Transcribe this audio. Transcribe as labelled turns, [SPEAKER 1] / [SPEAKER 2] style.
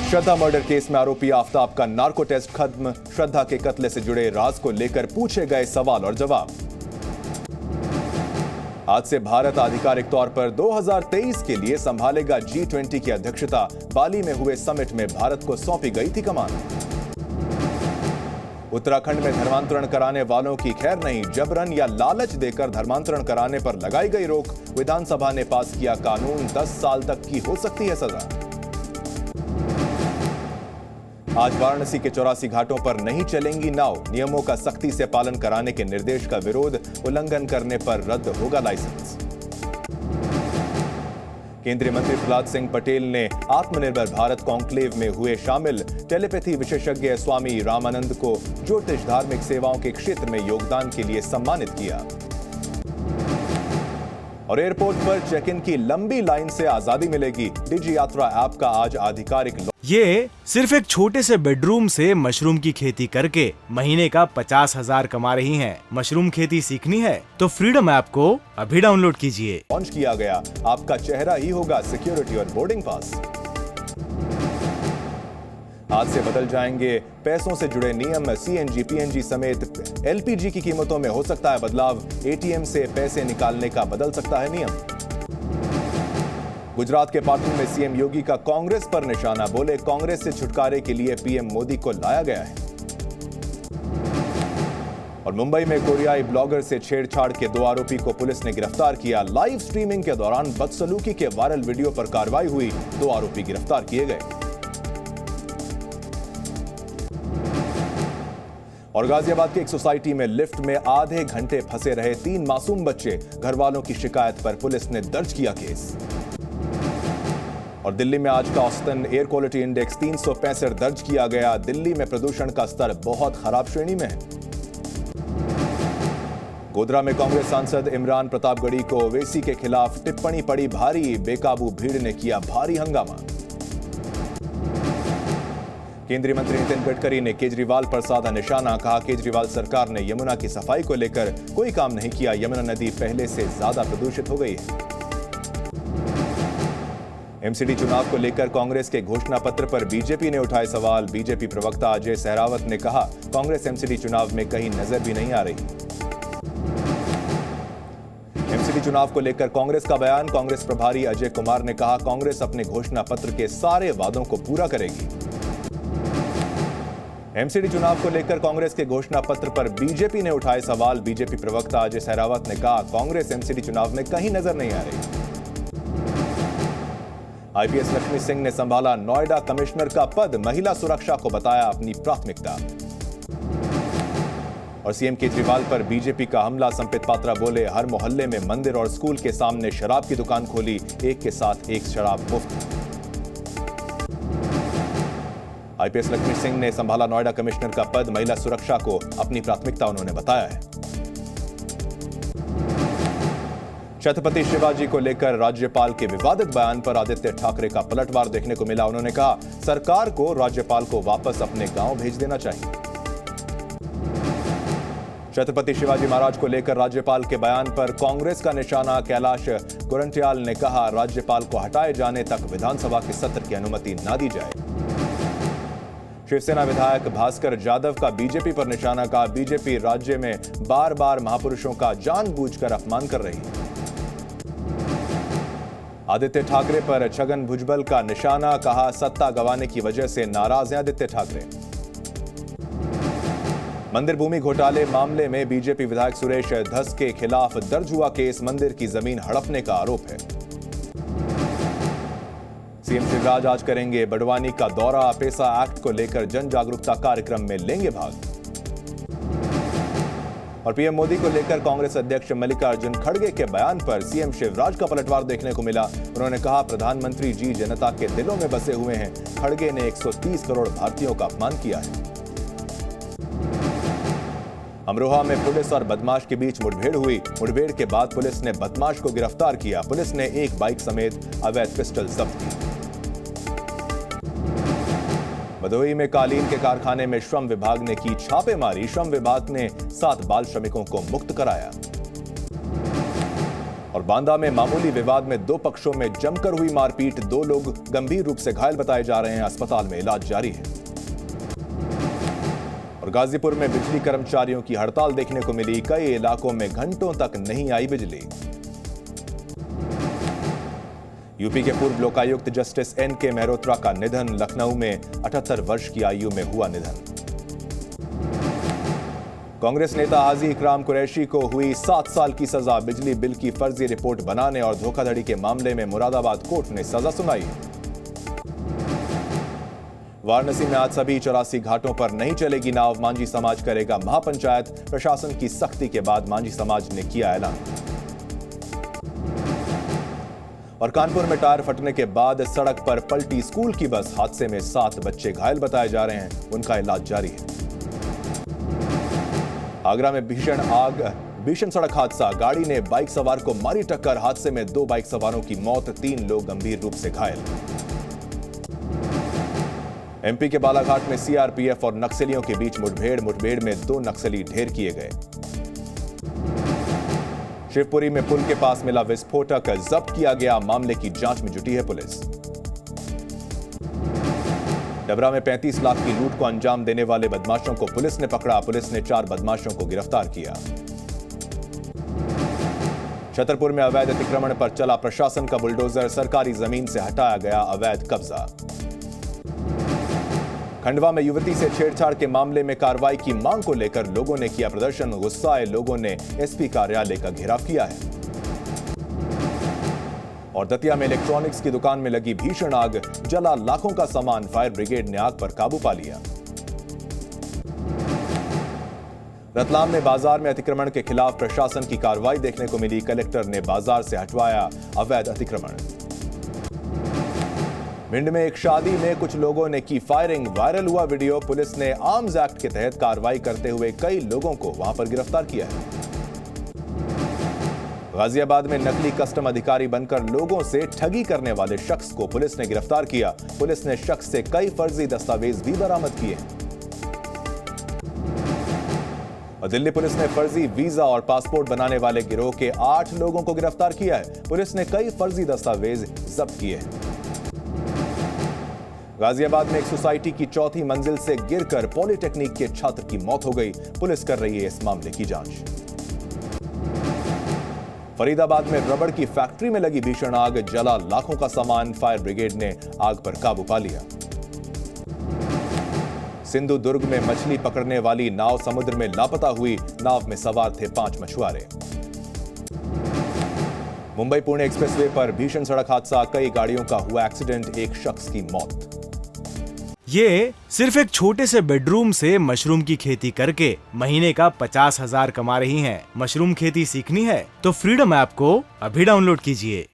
[SPEAKER 1] श्रद्धा murder case में आरोपी आफ्ताब का नार्को टेस्ट खत्म। श्रद्धा के कत्ल से जुड़े राज को लेकर पूछे गए सवाल और जवाब। आज से भारत आधिकारिक तौर पर 2023 के लिए संभालेगा G20 की अध्यक्षता। बाली में हुए समिट में भारत को सौंपी गई थी कमान। उत्तराखंड में धर्मांतरण कराने वालों की खैर नहीं, जबरन या लालच देकर धर्मांतरण कराने पर लगाई गई रोक। विधानसभा ने पास किया कानून, 10 साल तक की हो सकती है सजा। आज वाराणसी के 84 घाटों पर नहीं चलेंगी नाव। नियमों का सख्ती से पालन कराने के निर्देश का विरोध, उल्लंघन करने पर रद्द होगा लाइसेंस। केंद्रीय मंत्री प्रहलाद सिंह पटेल ने आत्मनिर्भर भारत कॉन्क्लेव में हुए शामिल। टेलीपैथी विशेषज्ञ स्वामी रामानंद को ज्योतिष धार्मिक सेवाओं के क्षेत्र में योगदान के लिए सम्मानित किया। और एयरपोर्ट पर चेक इन की लंबी लाइन से आजादी मिलेगी। डिजी यात्रा ऐप का आज आधिकारिक
[SPEAKER 2] ये सिर्फ एक छोटे से बेडरूम से मशरूम की खेती करके महीने का 50,000 कमा रही हैं। मशरूम खेती सीखनी है तो फ्रीडम ऐप को अभी डाउनलोड कीजिए।
[SPEAKER 1] लॉन्च किया गया। आपका चेहरा ही होगा सिक्योरिटी और बोर्डिंग पास। आज से बदल जाएंगे पैसों से जुड़े नियम। CNG, PNG समेत LPG की कीमतों में हो सकता है बदलाव। ATM से पैसे निकालने का बदल सकता है नियम। गुजरात के पाटन में सीएम योगी का कांग्रेस पर निशाना। बोले, कांग्रेस से छुटकारे के लिए पीएम मोदी को लाया गया है। और मुंबई में कोरियाई ब्लॉगर से छेड़छाड़ के 2 आरोपी को पुलिस ने गिरफ्तार किया। लाइव स्ट्रीमिंग के दौरान बदसलूकी के वायरल वीडियो पर कार्रवाई हुई। 2 आरोपी गिरफ्तार किए गए। और गाजियाबाद के एक सोसाइटी में लिफ्ट में आधे घंटे फंसे रहे 3 मासूम बच्चे। घर वालों की शिकायत पर पुलिस ने दर्ज किया केस। और दिल्ली में आज का औसतन एयर क्वालिटी इंडेक्स 365 दर्ज किया गया। दिल्ली में प्रदूषण का स्तर बहुत खराब श्रेणी में है। गोधरा में कांग्रेस सांसद इमरान प्रतापगढ़ी को ओवैसी के खिलाफ टिप्पणी पड़ी भारी। बेकाबू भीड़ ने किया भारी हंगामा। केंद्रीय मंत्री नितिन गडकरी ने केजरीवाल पर साधा निशाना। कहा, केजरीवाल सरकार ने यमुना की सफाई को लेकर कोई काम नहीं किया। यमुना नदी पहले से ज्यादा प्रदूषित हो गई है। MCD चुनाव को लेकर कांग्रेस के घोषणा पत्र पर बीजेपी ने उठाए सवाल। बीजेपी प्रवक्ता अजय सहरावत ने कहा, कांग्रेस MCD चुनाव में कहीं नजर भी नहीं आ रही। MCD चुनाव को लेकर कांग्रेस का बयान। कांग्रेस प्रभारी अजय कुमार ने कहा, कांग्रेस अपने घोषणा पत्र के सारे वादों को पूरा करेगी। MCD चुनाव को लेकर कांग्रेस के घोषणा पत्र पर बीजेपी ने उठाए सवाल। बीजेपी प्रवक्ता अजय सहरावत ने कहा, कांग्रेस MCD चुनाव में कहीं नजर नहीं आ रही। IPS लक्ष्मी सिंह ने संभाला नोएडा कमिश्नर का पद। महिला सुरक्षा को बताया अपनी प्राथमिकता। और सीएम केजरीवाल पर बीजेपी का हमला। संपित पात्रा बोले, हर मोहल्ले में मंदिर और स्कूल के सामने शराब की दुकान खोली। एक के साथ एक शराब मुफ्त। IPS लक्ष्मी सिंह ने संभाला नोएडा कमिश्नर का पद। महिला सुरक्षा को अपनी प्राथमिकता उन्होंने बताया है। छत्रपति शिवाजी को लेकर राज्यपाल के विवादित बयान पर आदित्य ठाकरे का पलटवार देखने को मिला। उन्होंने कहा, सरकार को राज्यपाल को वापस अपने गांव भेज देना चाहिए। छत्रपति शिवाजी महाराज को लेकर राज्यपाल के बयान पर कांग्रेस का निशाना। कैलाश गोरंट्याल ने कहा, राज्यपाल को हटाए जाने तक विधानसभा के सत्र की अनुमति न दी जाए। शिवसेना विधायक भास्कर जाधव का बीजेपी पर निशाना। कहा, बीजेपी राज्य में बार बार महापुरुषों का जानबूझकर अपमान कर रही है। आदित्य ठाकरे पर छगन भुजबल का निशाना। कहा, सत्ता गंवाने की वजह से नाराज हैं आदित्य ठाकरे। मंदिर भूमि घोटाले मामले में बीजेपी विधायक सुरेश धस के खिलाफ दर्ज हुआ केस। मंदिर की जमीन हड़पने का आरोप है। सीएम शिवराज आज करेंगे बड़वानी का दौरा। पेसा एक्ट को लेकर जन जागरूकता कार्यक्रम में लेंगे भाग। और पीएम मोदी को लेकर कांग्रेस अध्यक्ष मल्लिकार्जुन खड़गे के बयान पर सीएम शिवराज का पलटवार देखने को मिला। उन्होंने कहा, प्रधानमंत्री जी जनता के दिलों में बसे हुए हैं। खड़गे ने 130 करोड़ भारतीयों का अपमान किया है। अमरोहा में पुलिस और बदमाश के बीच मुठभेड़ हुई। मुठभेड़ के बाद पुलिस ने बदमाश को गिरफ्तार किया। पुलिस ने एक बाइक समेत अवैध पिस्टल जब्त की। भदोही में कालीन के कारखाने में श्रम विभाग ने की छापेमारी। श्रम विभाग ने 7 बाल श्रमिकों को मुक्त कराया। और बांदा में मामूली विवाद में दो पक्षों में जमकर हुई मारपीट, 2 लोग गंभीर रूप से घायल बताए जा रहे हैं, अस्पताल में इलाज जारी है। और गाजीपुर में बिजली कर्मचारियों की हड़ताल देखने को मिली, कई इलाकों में घंटों तक नहीं आई बिजली। यूपी के पूर्व लोकायुक्त जस्टिस NK मेहरोत्रा का निधन, लखनऊ में 78 वर्ष की आयु में हुआ निधन। कांग्रेस नेता हाजी इकराम कुरैशी को हुई 7 साल की सजा, बिजली बिल की फर्जी रिपोर्ट बनाने और धोखाधड़ी के मामले में मुरादाबाद कोर्ट ने सजा सुनाई। वाराणसी में आज सभी 84 घाटों पर नहीं चलेगी नाव, मांझी समाज करेगा महापंचायत, प्रशासन की सख्ती के बाद मांझी समाज ने किया ऐलान। और कानपुर में टायर फटने के बाद सड़क पर पलटी स्कूल की बस, हादसे में 7 बच्चे घायल बताए जा रहे हैं, उनका इलाज जारी है। आगरा में भीषण सड़क हादसा, गाड़ी ने बाइक सवार को मारी टक्कर, हादसे में 2 बाइक सवारों की मौत, 3 लोग गंभीर रूप से घायल। MP के बालाघाट में CRPF और नक्सलियों के बीच मुठभेड़ में 2 नक्सली ढेर किए गए। शिवपुरी में पुल के पास मिला विस्फोटक, जब्त किया गया, मामले की जांच में जुटी है पुलिस। डबरा में 35 लाख की लूट को अंजाम देने वाले बदमाशों को पुलिस ने पकड़ा, पुलिस ने 4 बदमाशों को गिरफ्तार किया। छतरपुर में अवैध अतिक्रमण पर चला प्रशासन का बुलडोजर, सरकारी जमीन से हटाया गया अवैध कब्जा। खंडवा में युवती से छेड़छाड़ के मामले में कार्रवाई की मांग को लेकर लोगों ने किया प्रदर्शन, गुस्साए लोगों ने SP कार्यालय का घेराव किया है। और दतिया में इलेक्ट्रॉनिक्स की दुकान में लगी भीषण आग, जला लाखों का सामान, फायर ब्रिगेड ने आग पर काबू पा लिया। रतलाम में बाजार में अतिक्रमण के खिलाफ प्रशासन की कार्रवाई देखने को मिली, कलेक्टर ने बाजार से हटवाया अवैध अतिक्रमण। भिंड में एक शादी में कुछ लोगों ने की फायरिंग, वायरल हुआ वीडियो, पुलिस ने आर्म्स एक्ट के तहत कार्रवाई करते हुए कई लोगों को वहां पर गिरफ्तार किया है। गाजियाबाद में नकली कस्टम अधिकारी बनकर लोगों से ठगी करने वाले शख्स को पुलिस ने गिरफ्तार किया, पुलिस ने शख्स से कई फर्जी दस्तावेज भी बरामद किए हैं। और दिल्ली पुलिस ने फर्जी वीजा और पासपोर्ट बनाने वाले गिरोह के 8 लोगों को गिरफ्तार किया है, पुलिस ने कई फर्जी दस्तावेज जब्त किए हैं। गाजियाबाद में एक सोसाइटी की 4थी मंजिल से गिरकर पॉलिटेक्निक के छात्र की मौत हो गई, पुलिस कर रही है इस मामले की जांच। फरीदाबाद में रबड़ की फैक्ट्री में लगी भीषण आग, जला लाखों का सामान, फायर ब्रिगेड ने आग पर काबू पा लिया। सिंधु दुर्ग में मछली पकड़ने वाली नाव समुद्र में लापता हुई, नाव में सवार थे 5 मछुआरे। मुंबई पुणे एक्सप्रेसवे पर भीषण सड़क हादसा, कई गाड़ियों का हुआ एक्सीडेंट, एक शख्स की मौत।
[SPEAKER 2] ये सिर्फ एक छोटे से बेडरूम से मशरूम की खेती करके महीने का 50,000 कमा रही हैं। मशरूम खेती सीखनी है तो फ्रीडम ऐप को अभी डाउनलोड कीजिए।